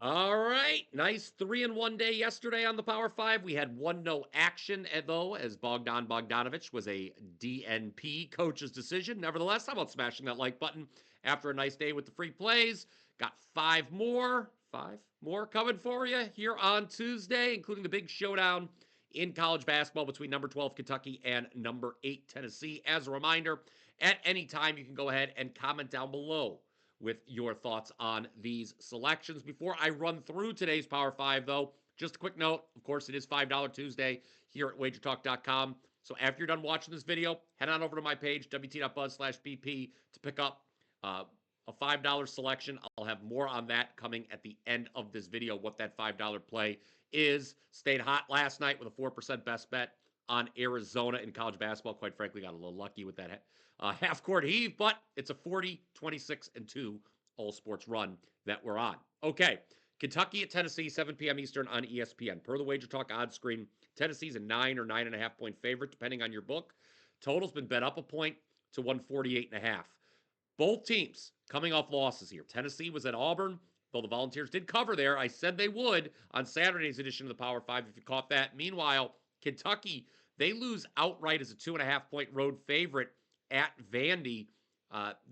All right. Nice 3-1 day yesterday on the Power Five. We had one no action, though, as Bogdanovich was a DNP coach's decision. Nevertheless, how about smashing that like button after a nice day with the free plays? Got five more coming for you here on Tuesday, including the big showdown in college basketball between number 12 Kentucky and number 8 Tennessee. As a reminder, at any time, you can go ahead and comment down below with your thoughts on these selections. Before I run through today's Power Five, though, just a quick note. Of course, it is $5 Tuesday here at WagerTalk.com. So after you're done watching this video, head on over to my page, wt.buzz/BP, to pick up a $5 selection. I'll have more on that coming at the end of this video, what that $5 play is. Stayed hot last night with a 4% best bet on Arizona in college basketball. Quite frankly, got a little lucky with that half court heave, but it's a 40, 26, and 2 all sports run that we're on. Okay, Kentucky at Tennessee, 7 p.m. Eastern on ESPN. Per the Wager Talk odds screen, Tennessee's a 9 or 9.5 point favorite, depending on your book. Total's been bet up a point to 148.5. Both teams coming off losses here. Tennessee was at Auburn, though the Volunteers did cover there. I said they would on Saturday's edition of the Power Five, if you caught that. Meanwhile, Kentucky, they lose outright as a 2.5 point road favorite at Vandy.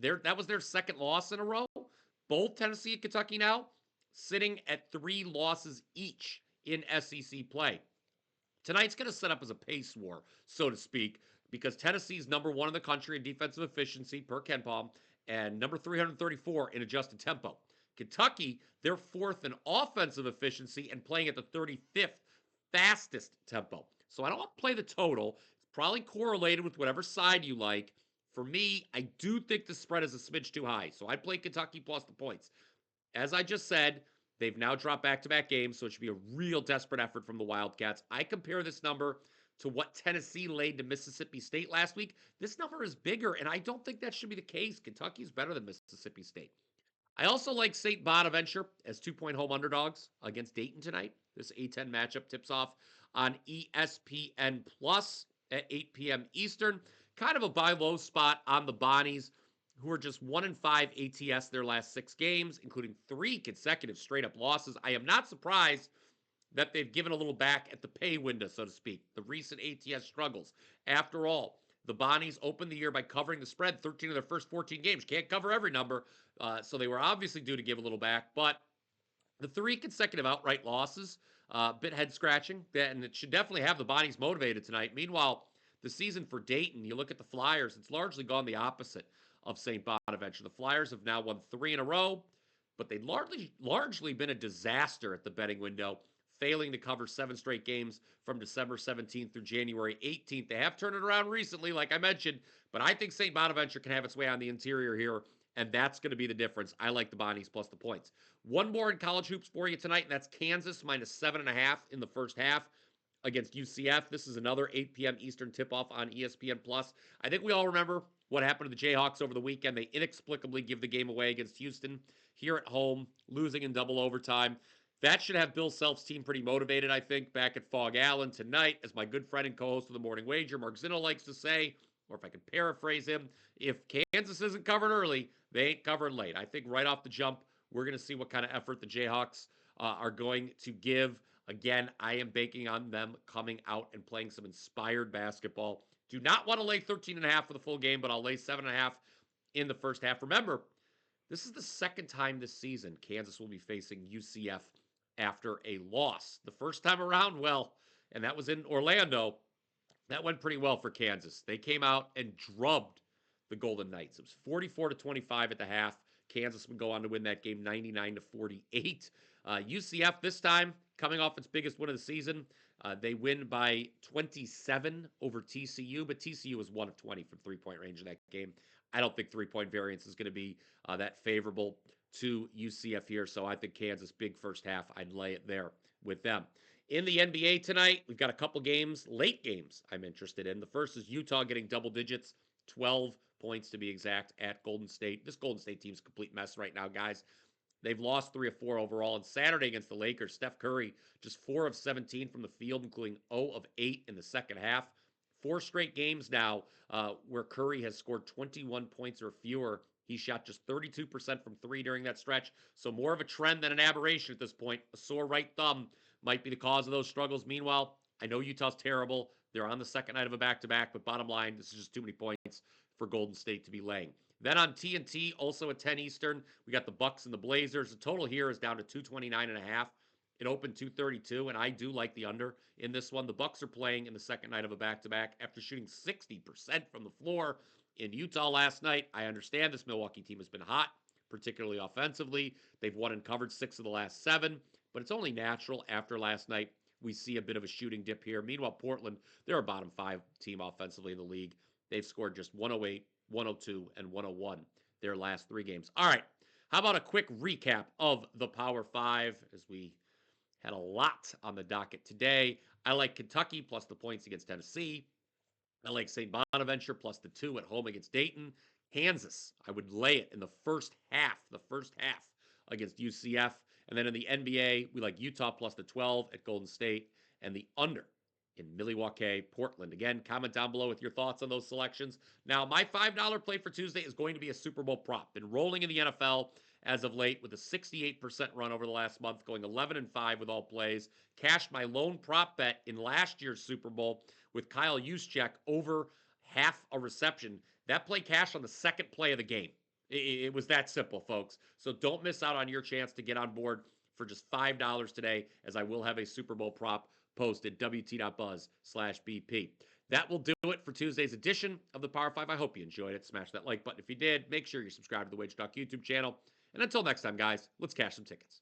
That was their second loss in a row. Both Tennessee and Kentucky now sitting at 3 losses each in SEC play. Tonight's going to set up as a pace war, so to speak, because Tennessee's number 1 in the country in defensive efficiency per KenPom and number 334 in adjusted tempo. Kentucky, they're 4th in offensive efficiency and playing at the 35th fastest tempo. So I don't want to play the total. It's probably correlated with whatever side you like. For me, I do think the spread is a smidge too high. So I play Kentucky plus the points. As I just said, they've now dropped back-to-back games, so it should be a real desperate effort from the Wildcats. I compare this number to what Tennessee laid to Mississippi State last week. This number is bigger, and I don't think that should be the case. Kentucky is better than Mississippi State. I also like St. Bonaventure as 2-point home underdogs against Dayton tonight. This A10 matchup tips off on ESPN Plus at 8 p.m. Eastern. Kind of a buy low spot on the Bonnies, who are just 1-5 ATS their last 6 games, including 3 consecutive straight up losses. I am not surprised that they've given a little back at the pay window, so to speak, the recent ATS struggles. After all, the Bonnies opened the year by covering the spread 13 of their first 14 games. Can't cover every number, so they were obviously due to give a little back. But the 3 consecutive outright losses, bit head scratching, and it should definitely have the Bonnies motivated tonight. Meanwhile, the season for Dayton, you look at the Flyers, it's largely gone the opposite of St. Bonaventure. The Flyers have now won 3 in a row, but they've largely been a disaster at the betting window, failing to cover 7 straight games from December 17th through January 18th. They have turned it around recently, like I mentioned, but I think St. Bonaventure can have its way on the interior here, and that's going to be the difference. I like the Bonnies plus the points. One more in college hoops for you tonight, and that's Kansas minus 7.5 in the first half against UCF. This is another 8 p.m. Eastern tip-off on ESPN Plus. I think we all remember what happened to the Jayhawks over the weekend. They inexplicably give the game away against Houston here at home, losing in double overtime. That should have Bill Self's team pretty motivated, I think, back at Fog Allen tonight, as my good friend and co-host of the Morning Wager, Mark Zinno, likes to say, or if I can paraphrase him, if Kansas isn't covered early, they ain't covered late. I think right off the jump, we're going to see what kind of effort the Jayhawks are going to give. Again, I am banking on them coming out and playing some inspired basketball. Do not want to lay 13.5 for the full game, but I'll lay 7.5 in the first half. Remember, this is the second time this season Kansas will be facing UCF after a loss. The first time around, well, and that was in Orlando, that went pretty well for Kansas. They came out and drubbed the Golden Knights. It was 44-25 at the half. Kansas would go on to win that game 99-48. UCF this time coming off its biggest win of the season. They win by 27 over TCU, but TCU was 1 of 20 from 3-point range in that game. I don't think 3-point variance is going to be that favorable to UCF here, so I think Kansas big first half. I'd lay it there with them. In the NBA tonight, we've got a couple games, late games I'm interested in. The first is Utah getting double digits, 12 points to be exact, at Golden State. This Golden State team's a complete mess right now, guys. They've lost 3 of 4 overall. And Saturday against the Lakers, Steph Curry just 4 of 17 from the field, including 0 of 8 in the second half. 4 straight games now where Curry has scored 21 points or fewer He shot just 32% from three during that stretch. So more of a trend than an aberration at this point. A sore right thumb might be the cause of those struggles. Meanwhile, I know Utah's terrible. They're on the second night of a back-to-back, but bottom line, this is just too many points for Golden State to be laying. Then on TNT, also at 10 Eastern, we got the Bucks and the Blazers. The total here is down to 229.5. It opened 232, and I do like the under in this one. The Bucks are playing in the second night of a back-to-back after shooting 60% from the floor in Utah last night. I understand this Milwaukee team has been hot, particularly offensively. They've won and covered 6 of the last 7, but it's only natural after last night we see a bit of a shooting dip here. Meanwhile, Portland, they're a bottom 5 team offensively in the league. They've scored just 108, 102, and 101 their last 3 games. All right, how about a quick recap of the Power 5 as we had a lot on the docket today. I like Kentucky plus the points against Tennessee. I like St. Bonaventure plus the 2 at home against Dayton. Kansas, I would lay it in the first half against UCF. And then in the NBA, we like Utah plus the 12 at Golden State and the under in Milwaukee, Portland. Again, comment down below with your thoughts on those selections. Now, my $5 play for Tuesday is going to be a Super Bowl prop. Been rolling in the NFL as of late with a 68% run over the last month, going 11-5 with all plays. Cashed my lone prop bet in last year's Super Bowl with Kyle Juszczyk over half a reception. That play cashed on the second play of the game. It was that simple, folks. So don't miss out on your chance to get on board for just $5 today, as I will have a Super Bowl prop posted, wt.buzz/BP. That will do it for Tuesday's edition of the Power 5. I hope you enjoyed it. Smash that like button if you did. Make sure you're subscribed to the WagerTalk YouTube channel. And until next time, guys, let's cash some tickets.